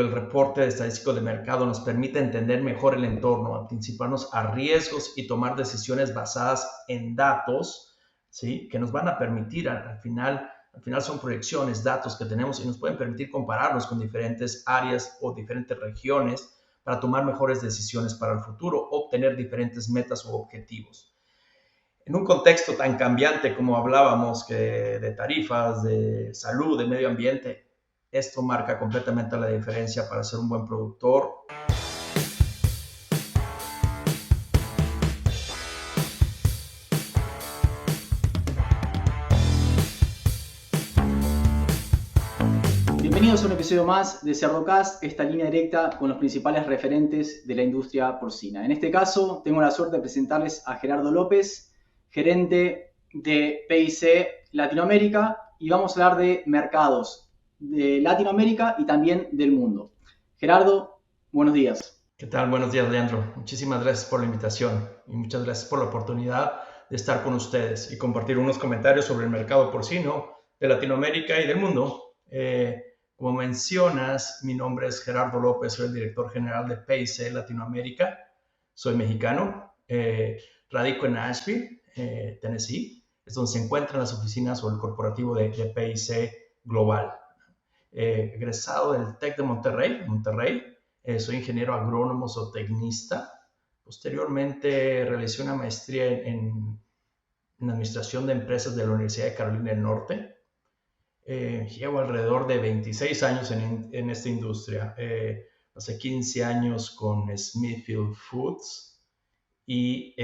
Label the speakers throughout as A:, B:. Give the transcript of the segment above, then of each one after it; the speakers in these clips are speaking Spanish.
A: El reporte estadístico de mercado nos permite entender mejor el entorno, anticiparnos a riesgos y tomar decisiones basadas en datos, ¿sí? Que nos van a permitir al final son proyecciones, datos que tenemos y nos pueden permitir compararnos con diferentes áreas o diferentes regiones para tomar mejores decisiones para el futuro, obtener diferentes metas o objetivos. En un contexto tan cambiante como hablábamos que de tarifas, de salud, de medio ambiente, esto marca completamente la diferencia para ser un buen productor.
B: Bienvenidos a un episodio más de Cerdocast, esta línea directa con los principales referentes de la industria porcina. En este caso, tengo la suerte de presentarles a Gerardo López, gerente de PIC Latinoamérica, y vamos a hablar de mercados de Latinoamérica y también del mundo. Gerardo, buenos días.
A: ¿Qué tal? Buenos días, Leandro. Muchísimas gracias por la invitación y muchas gracias por la oportunidad de estar con ustedes y compartir unos comentarios sobre el mercado porcino de Latinoamérica y del mundo. Como mencionas, mi nombre es Gerardo López, soy el director general de PIC Latinoamérica. Soy mexicano, radico en Nashville, Tennessee, es donde se encuentran las oficinas o el corporativo de PIC Global. Egresado del TEC de Monterrey, soy ingeniero agrónomo zootecnista. Posteriormente realicé una maestría en administración de empresas de la Universidad de Carolina del Norte. Llevo alrededor de 26 años en esta industria. Hace 15 años con Smithfield Foods y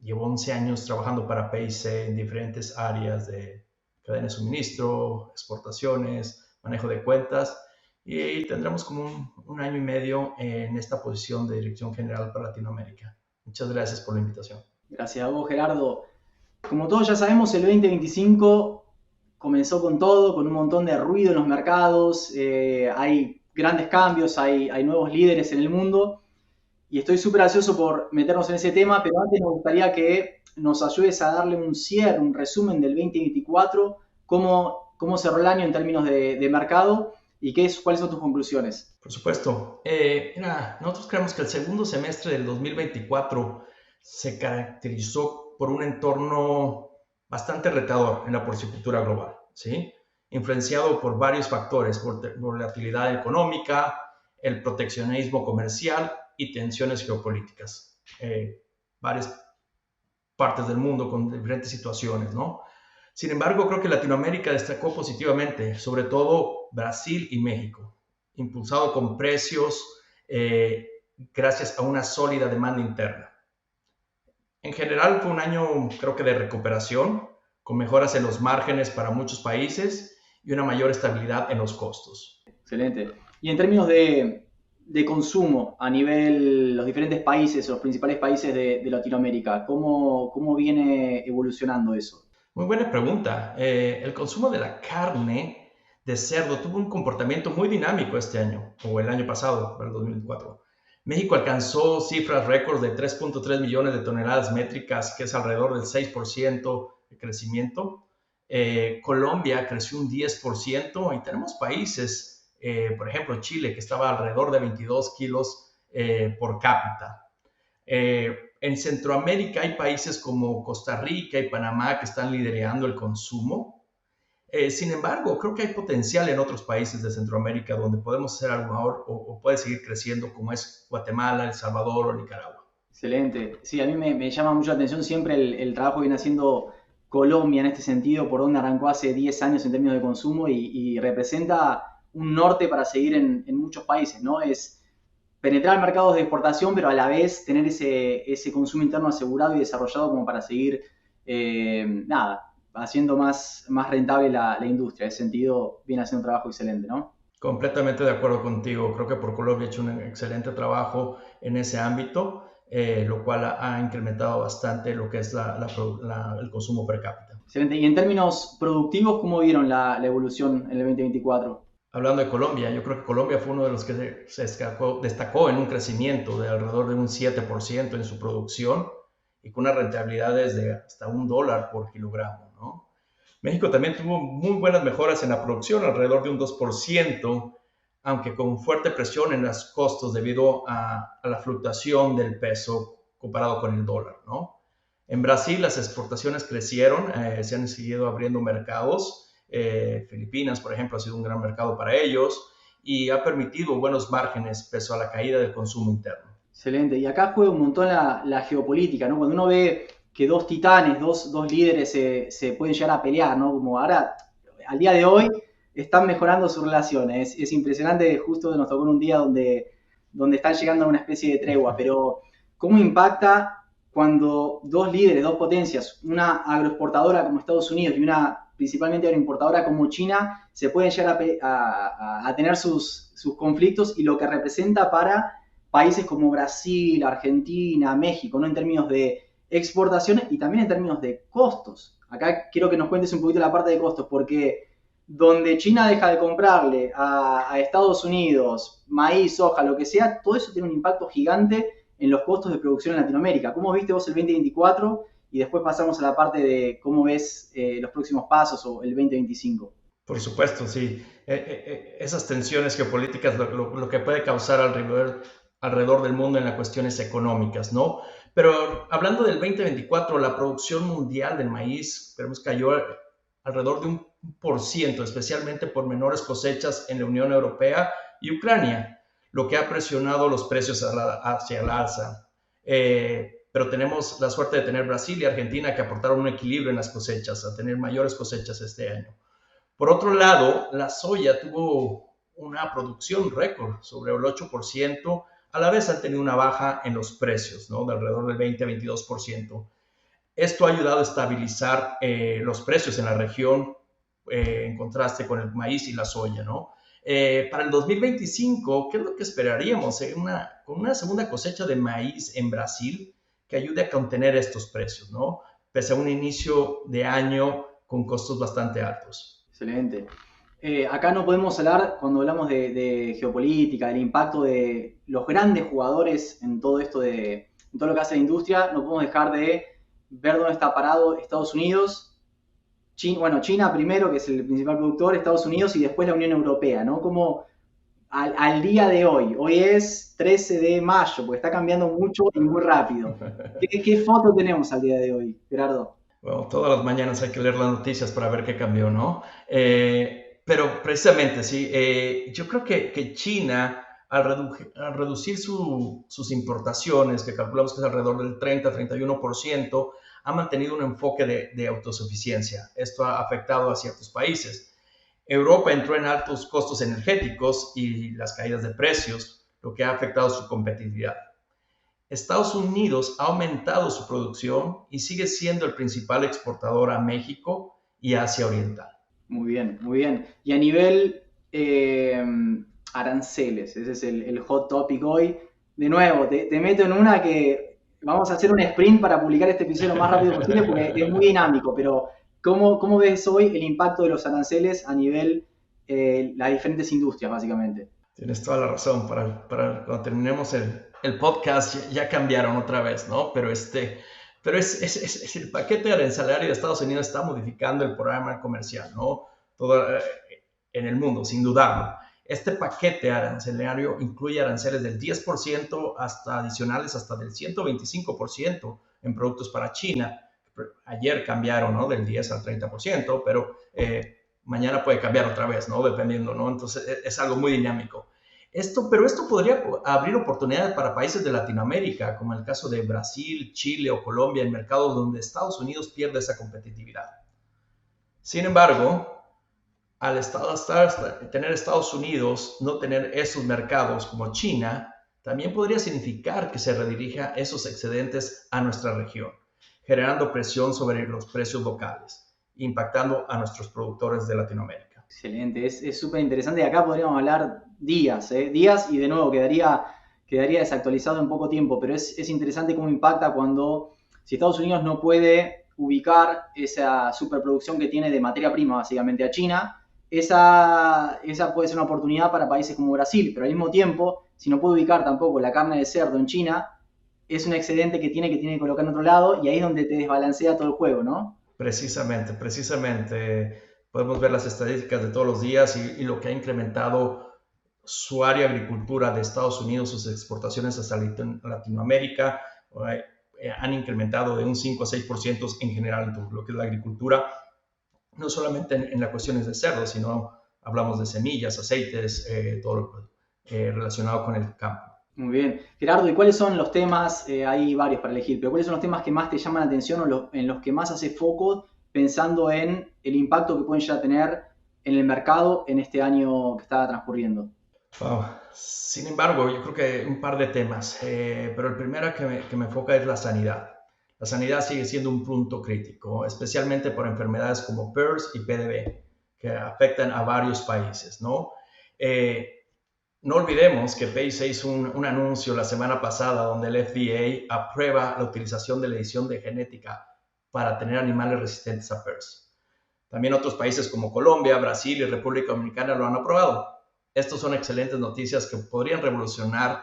A: llevo 11 años trabajando para PIC en diferentes áreas de cadena de suministro, exportaciones, manejo de cuentas, y tendremos como un año y medio en esta posición de dirección general para Latinoamérica. Muchas gracias por la invitación.
B: Gracias a vos, Gerardo. Como todos ya sabemos, el 2025 comenzó con todo, con un montón de ruido en los mercados, hay grandes cambios, hay nuevos líderes en el mundo y estoy súper ansioso por meternos en ese tema, pero antes me gustaría que nos ayudes a darle un cierre, un resumen del 2024, cómo cerró el año en términos de mercado y cuáles son tus conclusiones.
A: Por supuesto. Nosotros creemos que el segundo semestre del 2024 se caracterizó por un entorno bastante retador en la porcicultura global, ¿sí? Influenciado por varios factores, volatilidad económica, el proteccionismo comercial y tensiones geopolíticas. Varias partes del mundo con diferentes situaciones, ¿no? Sin embargo, creo que Latinoamérica destacó positivamente, sobre todo Brasil y México, impulsado con precios gracias a una sólida demanda interna. En general fue un año, creo que de recuperación, con mejoras en los márgenes para muchos países y una mayor estabilidad en los costos.
B: Excelente. Y en términos de consumo a nivel los diferentes países, los principales países de Latinoamérica, ¿cómo viene evolucionando eso?
A: Muy buena pregunta. El consumo de la carne de cerdo tuvo un comportamiento muy dinámico este año, o el año pasado, para el 2004. México alcanzó cifras récords de 3.3 millones de toneladas métricas, que es alrededor del 6% de crecimiento. Colombia creció un 10% y tenemos países, por ejemplo, Chile, que estaba alrededor de 22 kilos por cápita. En Centroamérica hay países como Costa Rica y Panamá que están liderando el consumo. Sin embargo, creo que hay potencial en otros países de Centroamérica donde podemos hacer algo mejor o puede seguir creciendo, como es Guatemala, El Salvador o Nicaragua.
B: Excelente. Sí, a mí me llama mucho la atención siempre el trabajo que viene haciendo Colombia en este sentido, por donde arrancó hace 10 años en términos de consumo y representa un norte para seguir en muchos países, ¿no? Es penetrar mercados de exportación, pero a la vez tener ese consumo interno asegurado y desarrollado como para seguir, haciendo más rentable la industria. En ese sentido, viene haciendo un trabajo excelente, ¿no?
A: Completamente de acuerdo contigo. Creo que por Colombia ha hecho un excelente trabajo en ese ámbito, lo cual ha incrementado bastante lo que es el consumo per cápita.
B: Excelente. Y en términos productivos, ¿cómo vieron la evolución en el 2024?
A: Hablando de Colombia, yo creo que Colombia fue uno de los que se destacó en un crecimiento de alrededor de un 7% en su producción y con unas rentabilidades de hasta $1 por kilogramo, ¿no? México también tuvo muy buenas mejoras en la producción, alrededor de un 2%, aunque con fuerte presión en los costos debido a la fluctuación del peso comparado con el dólar, ¿no? En Brasil las exportaciones crecieron, se han seguido abriendo mercados. Filipinas, por ejemplo, ha sido un gran mercado para ellos y ha permitido buenos márgenes pese a la caída del consumo interno.
B: Excelente. Y acá juega un montón la geopolítica, ¿no? Cuando uno ve que dos titanes, dos líderes se pueden llegar a pelear, ¿no? Como ahora, al día de hoy, están mejorando sus relaciones. Es impresionante, justo nos tocó en un día donde están llegando a una especie de tregua, pero ¿cómo impacta cuando dos líderes, dos potencias, una agroexportadora como Estados Unidos y una principalmente agroimportadora como China, se pueden llegar a tener sus conflictos y lo que representa para países como Brasil, Argentina, México, ¿no? En términos de exportaciones y también en términos de costos? Acá quiero que nos cuentes un poquito la parte de costos, porque donde China deja de comprarle a Estados Unidos maíz, soja, lo que sea, todo eso tiene un impacto gigante en los costos de producción en Latinoamérica. ¿Cómo viste vos el 2024? Y después pasamos a la parte de cómo ves los próximos pasos o el 2025.
A: Por supuesto, sí. Esas tensiones geopolíticas, lo que puede causar alrededor del mundo en las cuestiones económicas, ¿no? Pero hablando del 2024, la producción mundial del maíz, vemos cayó alrededor de 1%, especialmente por menores cosechas en la Unión Europea y Ucrania, lo que ha presionado los precios hacia el alza. Pero tenemos la suerte de tener Brasil y Argentina que aportaron un equilibrio en las cosechas, a tener mayores cosechas este año. Por otro lado, la soya tuvo una producción récord, sobre el 8%, a la vez han tenido una baja en los precios, ¿no? De alrededor del 20 a 22%. Esto ha ayudado a estabilizar los precios en la región, en contraste con el maíz y la soya, ¿no? Para el 2025, ¿qué es lo que esperaríamos? Con una segunda cosecha de maíz en Brasil que ayude a contener estos precios, ¿no? Pese a un inicio de año con costos bastante altos.
B: Excelente. Acá no podemos hablar, cuando hablamos de geopolítica, del impacto de los grandes jugadores en todo esto en todo lo que hace la industria, no podemos dejar de ver dónde está parado Estados Unidos, China primero, que es el principal productor, Estados Unidos y después la Unión Europea, ¿no? Como al día de hoy es 13 de mayo, porque está cambiando mucho y muy rápido. ¿Qué foto tenemos al día de hoy, Gerardo?
A: Bueno, todas las mañanas hay que leer las noticias para ver qué cambió, ¿no? Pero precisamente, sí, yo creo que China, al reducir sus importaciones, que calculamos que es alrededor del 30-31%, ha mantenido un enfoque de autosuficiencia. Esto ha afectado a ciertos países. Europa entró en altos costos energéticos y las caídas de precios, lo que ha afectado su competitividad. Estados Unidos ha aumentado su producción y sigue siendo el principal exportador a México y Asia Oriental.
B: Muy bien, muy bien. Y a nivel aranceles, ese es el hot topic hoy. De nuevo, te meto en una que vamos a hacer un sprint para publicar este episodio lo más rápido posible porque es muy dinámico, pero ¿cómo ves hoy el impacto de los aranceles a nivel las diferentes industrias, básicamente?
A: Tienes toda la razón. Para cuando terminemos el podcast ya cambiaron otra vez, ¿no? Pero el paquete arancelario de Estados Unidos está modificando el programa comercial, ¿no? Todo en el mundo, sin dudarlo. Este paquete arancelario incluye aranceles del 10% hasta adicionales hasta del 125% en productos para China. Ayer cambiaron, ¿no? Del 10 al 30%, pero mañana puede cambiar otra vez, ¿no? Dependiendo, ¿no? Entonces es algo muy dinámico. Pero esto podría abrir oportunidades para países de Latinoamérica, como el caso de Brasil, Chile o Colombia, en mercados donde Estados Unidos pierde esa competitividad. Sin embargo, al tener Estados Unidos, no tener esos mercados como China, también podría significar que se redirija esos excedentes a nuestra región, generando presión sobre los precios locales, impactando a nuestros productores de Latinoamérica.
B: Excelente, es súper interesante. Acá podríamos hablar días y de nuevo quedaría desactualizado en poco tiempo, pero es interesante cómo impacta si Estados Unidos no puede ubicar esa superproducción que tiene de materia prima básicamente a China, esa puede ser una oportunidad para países como Brasil, pero al mismo tiempo, si no puede ubicar tampoco la carne de cerdo en China, es un excedente que tiene que colocar en otro lado y ahí es donde te desbalancea todo el juego, ¿no?
A: Precisamente. Podemos ver las estadísticas de todos los días y lo que ha incrementado su área de agricultura de Estados Unidos, sus exportaciones hasta Latinoamérica, han incrementado de un 5 a 6% en general en lo que es la agricultura, no solamente en las cuestiones de cerdo, sino hablamos de semillas, aceites, todo lo relacionado con el campo.
B: Muy bien. Gerardo, ¿y cuáles son los temas? Hay varios para elegir, pero ¿cuáles son los temas que más te llaman la atención o en los que más haces foco pensando en el impacto que pueden llegar a tener en el mercado en este año que está transcurriendo?
A: Wow. Sin embargo, yo creo que un par de temas, pero el primero que me enfoca es la sanidad. La sanidad sigue siendo un punto crítico, especialmente por enfermedades como PRRS y PDB, que afectan a varios países, ¿no? No olvidemos que PaySe hizo un anuncio la semana pasada donde el FDA aprueba la utilización de la edición de genética para tener animales resistentes a PRRS. También otros países como Colombia, Brasil y República Dominicana lo han aprobado. Estas son excelentes noticias que podrían revolucionar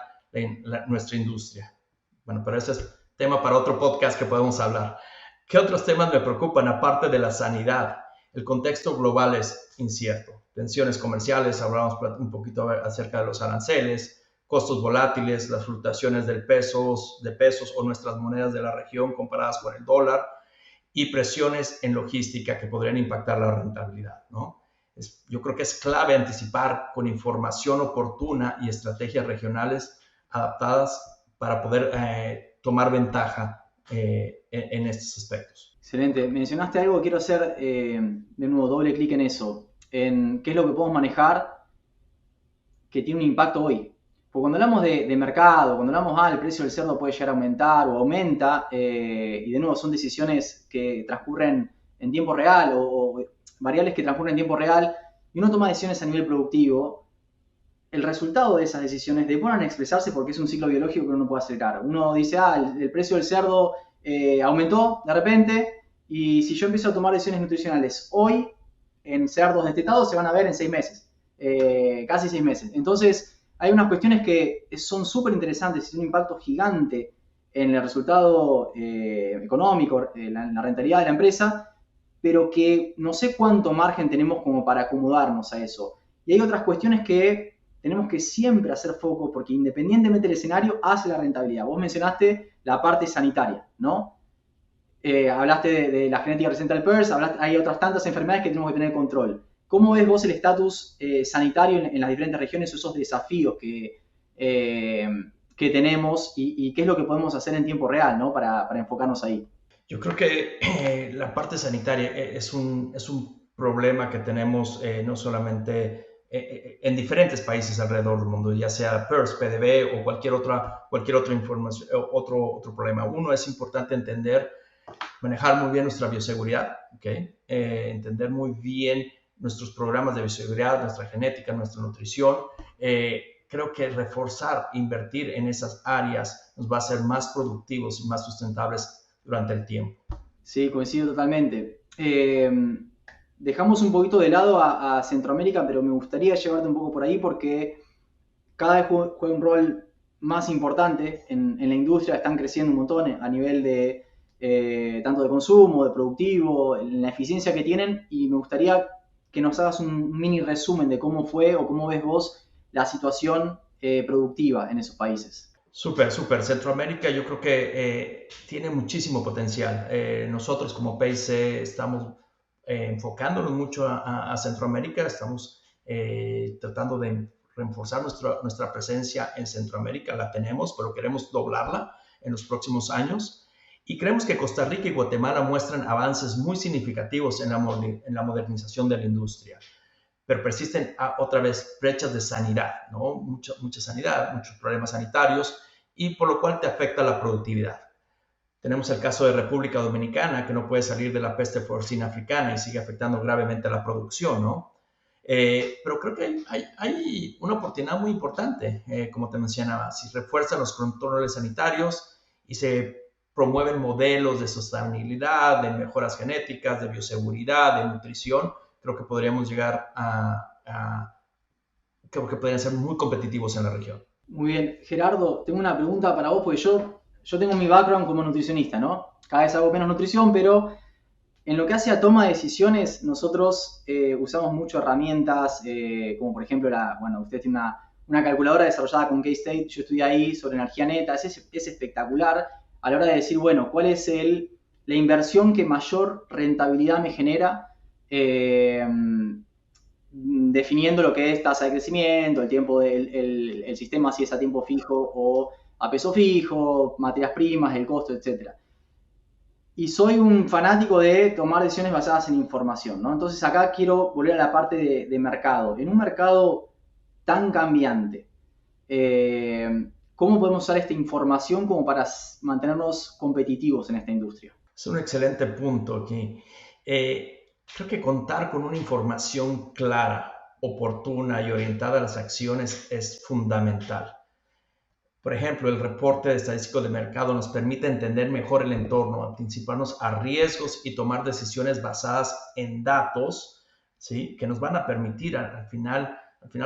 A: nuestra industria. Bueno, pero ese es tema para otro podcast que podemos hablar. ¿Qué otros temas me preocupan aparte de la sanidad? El contexto global es incierto. Tensiones comerciales, hablamos un poquito acerca de los aranceles, costos volátiles, las fluctuaciones de pesos o nuestras monedas de la región comparadas con el dólar y presiones en logística que podrían impactar la rentabilidad, ¿no? Yo creo que es clave anticipar con información oportuna y estrategias regionales adaptadas para poder tomar ventaja en estos aspectos.
B: Excelente. Mencionaste algo, quiero hacer de nuevo doble clic en eso, en qué es lo que podemos manejar que tiene un impacto hoy. Porque cuando hablamos de mercado, cuando hablamos, el precio del cerdo puede llegar a aumentar o aumenta, y de nuevo son decisiones que transcurren en tiempo real o variables que transcurren en tiempo real, y uno toma decisiones a nivel productivo, el resultado de esas decisiones demoran en expresarse porque es un ciclo biológico que uno no puede acelerar. Uno dice, el precio del cerdo aumentó de repente, y si yo empiezo a tomar decisiones nutricionales hoy, en cerdos destetados se van a ver en 6 meses, casi 6 meses. Entonces, hay unas cuestiones que son súper interesantes y tienen un impacto gigante en el resultado económico, la rentabilidad de la empresa, pero que no sé cuánto margen tenemos como para acomodarnos a eso. Y hay otras cuestiones que tenemos que siempre hacer foco, porque independientemente del escenario, hace la rentabilidad. Vos mencionaste la parte sanitaria, ¿no? Hablaste de la genética resistente al PRRS, hay otras tantas enfermedades que tenemos que tener control. ¿Cómo ves vos el estatus sanitario en las diferentes regiones, esos desafíos que tenemos y qué es lo que podemos hacer en tiempo real, ¿no? para enfocarnos ahí?
A: Yo creo que la parte sanitaria es un problema que tenemos no solamente en diferentes países alrededor del mundo, ya sea PRRS, PDB o cualquier otra información, otro problema. Uno, es importante manejar muy bien nuestra bioseguridad, ¿okay? Entender muy bien nuestros programas de bioseguridad, nuestra genética, nuestra nutrición. Creo que reforzar, invertir en esas áreas nos va a hacer más productivos y más sustentables durante el tiempo.
B: Sí, coincido totalmente. Dejamos un poquito de lado a Centroamérica, pero me gustaría llevarte un poco por ahí porque cada vez juega un rol más importante en la industria. Están creciendo un montón a nivel de tanto de consumo, de productivo, en la eficiencia que tienen, y me gustaría que nos hagas un mini resumen de cómo fue o cómo ves vos la situación productiva en esos países.
A: Súper. Centroamérica yo creo que tiene muchísimo potencial. Nosotros como PaySe estamos enfocándonos mucho a Centroamérica, estamos tratando de reforzar nuestra presencia en Centroamérica. La tenemos, pero queremos doblarla en los próximos años. Y creemos que Costa Rica y Guatemala muestran avances muy significativos en la modernización de la industria. Pero persisten otra vez brechas de sanidad, ¿no? Mucha sanidad, muchos problemas sanitarios, y por lo cual te afecta la productividad. Tenemos el caso de República Dominicana, que no puede salir de la peste porcina africana y sigue afectando gravemente a la producción, ¿no? Pero creo que hay una oportunidad muy importante, como te mencionaba, si refuerzan los controles sanitarios y se promueven modelos de sostenibilidad, de mejoras genéticas, de bioseguridad, de nutrición, creo que podríamos llegar creo que podrían ser muy competitivos en la región.
B: Muy bien. Gerardo, tengo una pregunta para vos, porque yo tengo mi background como nutricionista, ¿no? Cada vez hago menos nutrición, pero en lo que hace a toma de decisiones, nosotros usamos mucho herramientas, como por ejemplo, usted tiene una calculadora desarrollada con K-State, yo estudié ahí sobre energía neta, es espectacular a la hora de decir, bueno, cuál es la inversión que mayor rentabilidad me genera, definiendo lo que es tasa de crecimiento, el tiempo el sistema, si es a tiempo fijo o a peso fijo, materias primas, el costo, etc. Y soy un fanático de tomar decisiones basadas en información, ¿no? Entonces acá quiero volver a la parte de mercado. En un mercado tan cambiante, ¿cómo podemos usar esta información como para mantenernos competitivos en esta industria?
A: Es un excelente punto aquí. Creo que contar con una información clara, oportuna y orientada a las acciones es fundamental. Por ejemplo, el reporte estadístico de mercado nos permite entender mejor el entorno, anticiparnos a riesgos y tomar decisiones basadas en datos, ¿sí? Que nos van a permitir, al final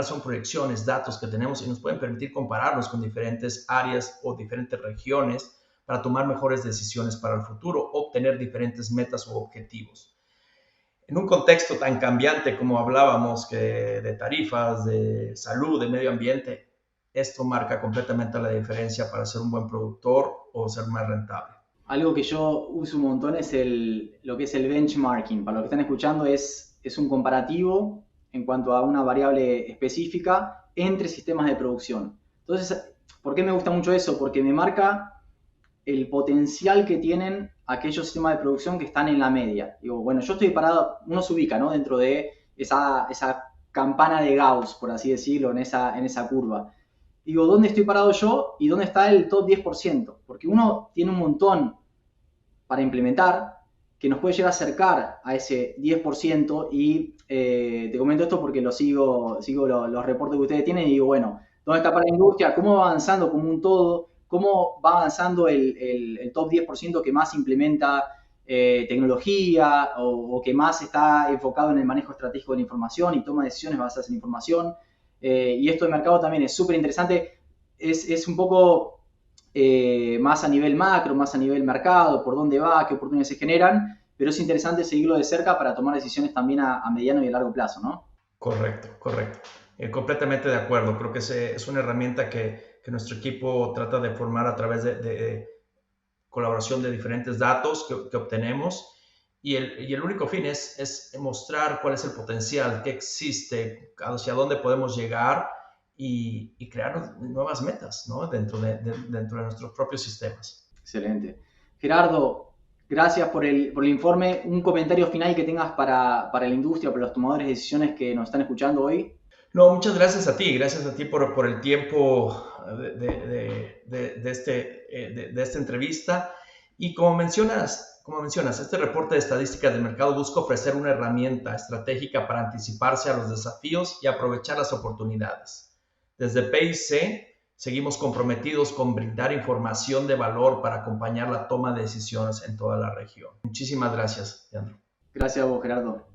A: son proyecciones, datos que tenemos y nos pueden permitir compararnos con diferentes áreas o diferentes regiones para tomar mejores decisiones para el futuro, obtener diferentes metas o objetivos. En un contexto tan cambiante como hablábamos, que de tarifas, de salud, de medio ambiente, esto marca completamente la diferencia para ser un buen productor o ser más rentable.
B: Algo que yo uso un montón es lo que es el benchmarking. Para los que están escuchando, es un comparativo en cuanto a una variable específica entre sistemas de producción. Entonces, ¿por qué me gusta mucho eso? Porque me marca el potencial que tienen aquellos sistemas de producción que están en la media. Digo, bueno, yo estoy parado, uno se ubica, ¿no? Dentro de esa campana de Gauss, por así decirlo, en esa curva. Digo, ¿dónde estoy parado yo y dónde está el top 10%? Porque uno tiene un montón para implementar que nos puede llegar a acercar a ese 10% y te comento esto porque sigo los reportes que ustedes tienen y digo, bueno, ¿dónde está para la industria? ¿Cómo va avanzando como un todo? ¿Cómo va avanzando el top 10% que más implementa tecnología o que más está enfocado en el manejo estratégico de la información y toma decisiones basadas en información? Y esto de mercado también es súper interesante. Es un poco más a nivel macro, más a nivel mercado, por dónde va, qué oportunidades se generan, pero es interesante seguirlo de cerca para tomar decisiones también a mediano y a largo plazo, ¿no?
A: Correcto. Completamente de acuerdo. Creo que es una herramienta que nuestro equipo trata de formar a través de colaboración de diferentes datos que obtenemos. Y el único fin es mostrar cuál es el potencial que existe, hacia dónde podemos llegar y crear nuevas metas, ¿no? dentro de nuestros propios sistemas.
B: Excelente. Gerardo, gracias por el informe. Un comentario final que tengas para la industria, para los tomadores de decisiones que nos están escuchando hoy.
A: No, muchas gracias a ti por el tiempo de esta entrevista. Y como mencionas, este reporte de estadísticas del mercado busca ofrecer una herramienta estratégica para anticiparse a los desafíos y aprovechar las oportunidades. Desde PIC seguimos comprometidos con brindar información de valor para acompañar la toma de decisiones en toda la región. Muchísimas gracias, Leandro.
B: Gracias a vos, Gerardo.